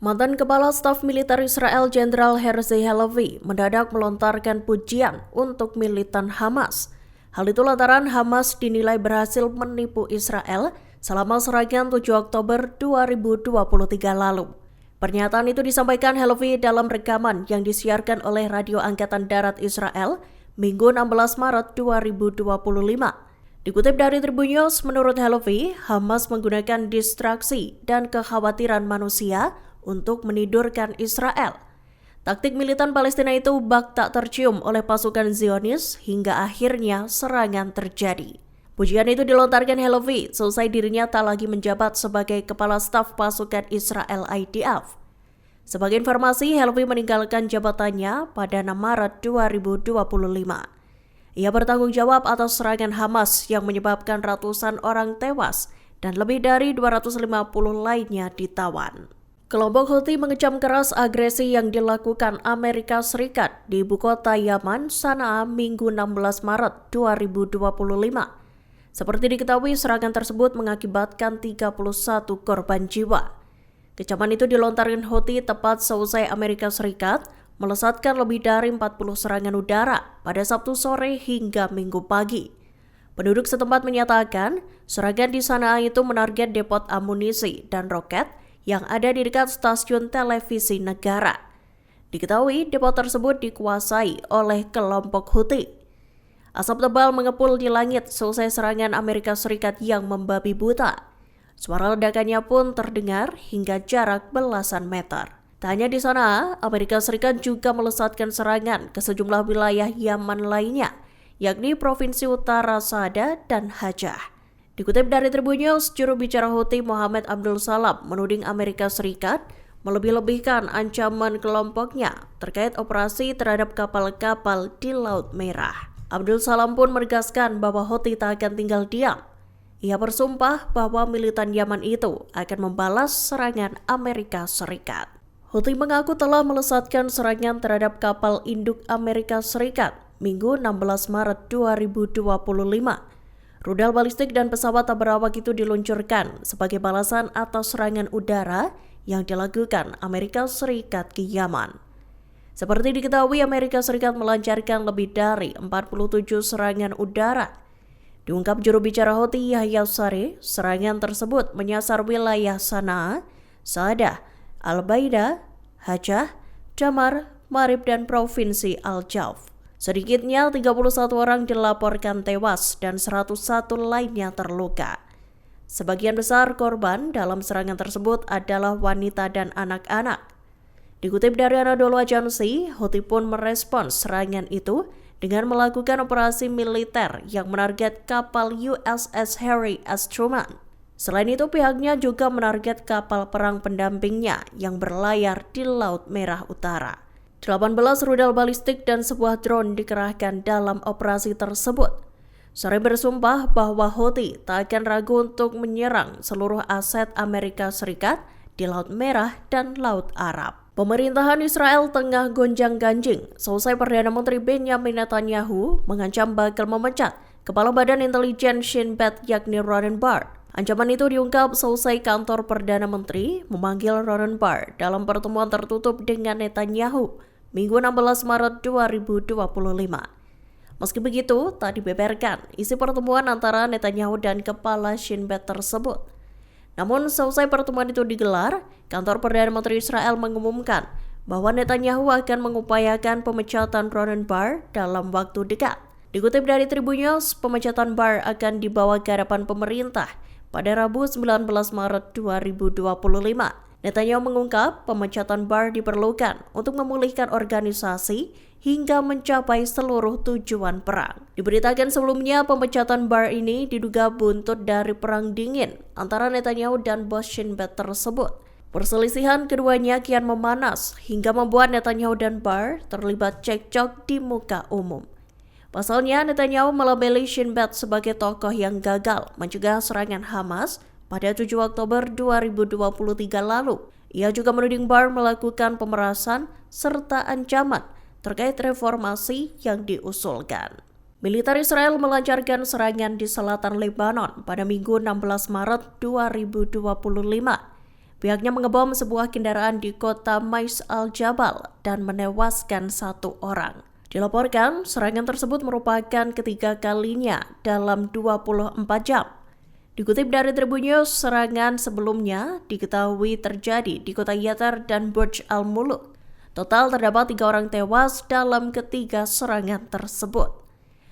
Mantan Kepala Staf Militer Israel Jenderal Herzi Halevi mendadak melontarkan pujian untuk militan Hamas. Hal itu lantaran Hamas dinilai berhasil menipu Israel selama serangan 7 Oktober 2023 lalu. Pernyataan itu disampaikan Halevi dalam rekaman yang disiarkan oleh Radio Angkatan Darat Israel Minggu 16 Maret 2025. Dikutip dari Tribun News, menurut Halevi, Hamas menggunakan distraksi dan kekhawatiran manusia untuk menidurkan Israel. Taktik militan Palestina itu bak tak tercium oleh pasukan Zionis hingga akhirnya serangan terjadi. Pujian itu dilontarkan Halevi selesai dirinya tak lagi menjabat sebagai Kepala Staf Pasukan Israel IDF. Sebagai informasi, Halevi meninggalkan jabatannya pada 6 Maret 2025. Ia bertanggung jawab atas serangan Hamas yang menyebabkan ratusan orang tewas dan lebih dari 250 lainnya ditawan. Kelompok Houthi mengecam keras agresi yang dilakukan Amerika Serikat di ibu kota Yaman, Sana'a, Minggu 16 Maret 2025. Seperti diketahui, serangan tersebut mengakibatkan 31 korban jiwa. Kecaman itu dilontarkan Houthi tepat seusai Amerika Serikat melesatkan lebih dari 40 serangan udara pada Sabtu sore hingga Minggu pagi. Penduduk setempat menyatakan serangan di Sana'a itu menarget depot amunisi dan roket yang ada di dekat stasiun televisi negara. Diketahui depot tersebut dikuasai oleh kelompok Houthi. Asap tebal mengepul di langit selesai serangan Amerika Serikat yang membabi buta. Suara ledakannya pun terdengar hingga jarak belasan meter. Tak hanya di sana, Amerika Serikat juga melesatkan serangan ke sejumlah wilayah Yaman lainnya, yakni Provinsi Utara Sada dan Hajah. Dikutip dari Tribun News, juru bicara Houthi Mohammed Abdul Salam menuding Amerika Serikat melebih-lebihkan ancaman kelompoknya terkait operasi terhadap kapal-kapal di Laut Merah. Abdul Salam pun menegaskan bahwa Houthi tak akan tinggal diam. Ia bersumpah bahwa militan Yaman itu akan membalas serangan Amerika Serikat. Houthi mengaku telah melesatkan serangan terhadap kapal induk Amerika Serikat Minggu 16 Maret 2025. Rudal balistik dan pesawat tak berawak itu diluncurkan sebagai balasan atas serangan udara yang dilakukan Amerika Serikat ke Yaman. Seperti diketahui, Amerika Serikat melancarkan lebih dari 47 serangan udara. Diungkap juru bicara Houthi Yahya Saree, serangan tersebut menyasar wilayah Sana'a, Sada, Al-Baida, Hajah, Damar, Marib, dan Provinsi Al-Jauf. Sedikitnya 31 orang dilaporkan tewas dan 101 lainnya terluka. Sebagian besar korban dalam serangan tersebut adalah wanita dan anak-anak. Dikutip dari Anadolu Agency, Houthi pun merespons serangan itu dengan melakukan operasi militer yang menarget kapal USS Harry S. Truman. Selain itu, pihaknya juga menarget kapal perang pendampingnya yang berlayar di Laut Merah Utara. 18 rudal balistik dan sebuah drone dikerahkan dalam operasi tersebut. Saree bersumpah bahwa Houthi tak akan ragu untuk menyerang seluruh aset Amerika Serikat di Laut Merah dan Laut Arab. Pemerintahan Israel tengah gonjang-ganjing selesai Perdana Menteri Benjamin Netanyahu mengancam bakal memecat Kepala Badan Intelijen Shin Bet yakni Ronen Bar. Ancaman itu diungkap selesai kantor Perdana Menteri memanggil Ronen Bar dalam pertemuan tertutup dengan Netanyahu Minggu 16 Maret 2025. Meski begitu, tak dibeberkan isi pertemuan antara Netanyahu dan Kepala Shin Bet tersebut. Namun selesai pertemuan itu digelar, kantor Perdana Menteri Israel mengumumkan bahwa Netanyahu akan mengupayakan pemecatan Ronen Bar dalam waktu dekat. Dikutip dari Tribun News, pemecatan Bar akan dibawa ke hadapan pemerintah pada Rabu 19 Maret 2025. Netanyahu mengungkap pemecatan Bar diperlukan untuk memulihkan organisasi hingga mencapai seluruh tujuan perang. Diberitakan sebelumnya, pemecatan Bar ini diduga buntut dari perang dingin antara Netanyahu dan bos Shin Bet tersebut. Perselisihan keduanya kian memanas hingga membuat Netanyahu dan Bar terlibat cekcok di muka umum. Pasalnya, Netanyahu melabeli Shin Bet sebagai tokoh yang gagal mencegah serangan Hamas pada 7 Oktober 2023 lalu. Ia juga menuding Bar melakukan pemerasan serta ancaman terkait reformasi yang diusulkan. Militer Israel melancarkan serangan di selatan Lebanon pada Minggu 16 Maret 2025. Pihaknya mengebom sebuah kendaraan di kota Mais al-Jabal dan menewaskan 1 orang. Dilaporkan, serangan tersebut merupakan ketiga kalinya dalam 24 jam. Dikutip dari Tribun News, serangan sebelumnya diketahui terjadi di kota Yatar dan Burj al-Muluk. Total terdapat 3 orang tewas dalam ketiga serangan tersebut.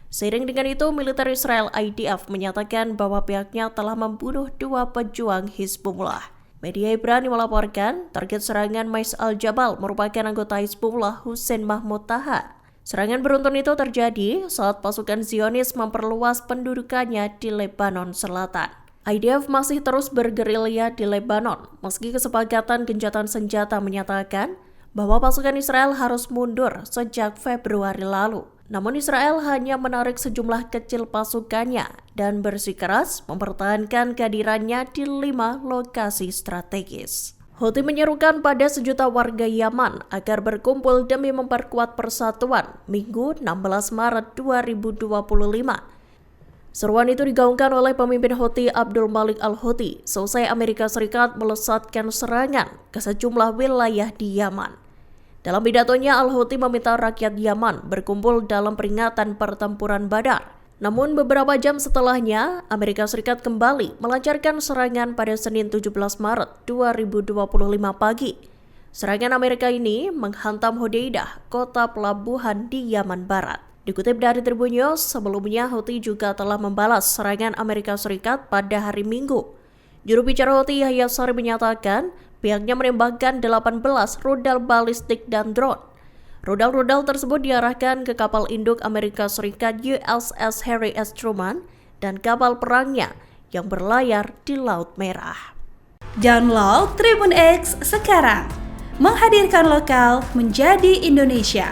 Seiring dengan itu, militer Israel IDF menyatakan bahwa pihaknya telah membunuh 2 pejuang Hizbullah. Media Ibrani melaporkan, target serangan Mais al-Jabal merupakan anggota Hizbullah Hussein Mahmud Taha. Serangan beruntun itu terjadi saat pasukan Zionis memperluas pendudukannya di Lebanon Selatan. IDF masih terus bergerilya di Lebanon, meski kesepakatan gencatan senjata menyatakan bahwa pasukan Israel harus mundur sejak Februari lalu. Namun Israel hanya menarik sejumlah kecil pasukannya dan bersikeras mempertahankan kehadirannya di 5 lokasi strategis. Houthi menyerukan pada sejuta warga Yaman agar berkumpul demi memperkuat persatuan Minggu 16 Maret 2025. Seruan itu digaungkan oleh pemimpin Houthi Abdul Malik al-Houthi seusai Amerika Serikat melesatkan serangan ke sejumlah wilayah di Yaman. Dalam pidatonya, al-Houthi meminta rakyat Yaman berkumpul dalam peringatan pertempuran Badar. Namun beberapa jam setelahnya, Amerika Serikat kembali melancarkan serangan pada Senin 17 Maret 2025 pagi. Serangan Amerika ini menghantam Hodeidah, kota pelabuhan di Yaman Barat. Dikutip dari Tribun News, sebelumnya Houthi juga telah membalas serangan Amerika Serikat pada hari Minggu. Juru bicara Houthi Yahya Saree menyatakan pihaknya menembakkan 18 rudal balistik dan drone. Rudal-rudal tersebut diarahkan ke kapal induk Amerika Serikat USS Harry S. Truman dan kapal perangnya yang berlayar di Laut Merah. Download Tribun X sekarang, menghadirkan lokal menjadi Indonesia.